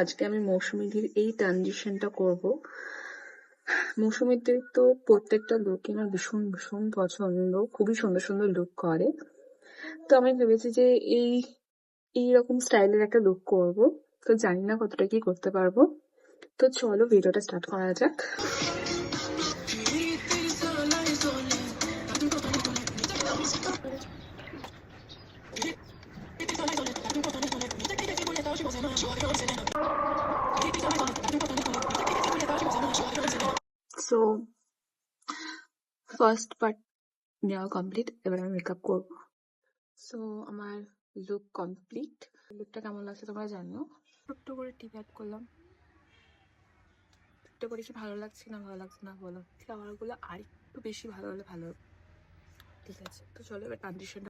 আজকে আমি মৌসুমীদির এই ট্রানজিশনটা করব। মৌসুমীদির তো প্রত্যেকটা লুকই আমার ভীষণ ভীষণ পছন্দ, খুবই সুন্দর সুন্দর লুক করে। তো আমি ভেবেছি যে এইরকম স্টাইলের একটা লুক করব। তো জানি না কতটা কি করতে পারবো। তো চলো ভিডিওটা স্টার্ট করা যাক। সো ফার্স্ট পার্ট নেওয়া কমপ্লিট, এবার আমি মেকআপ করবো। সো আমার লুক কমপ্লিট। লুকটা কেমন লাগছে তোমরা জানো। ছোট্ট করে টিপ অ্যাড করলাম, ছোট্ট করে কি ভালো লাগছে না ভালো লাগছে না বলো। ফ্লাওয়ারগুলো আর একটু বেশি ভালো হলে ভালো। ঠিক আছে, তো চলো এবার ট্রানজিশনটা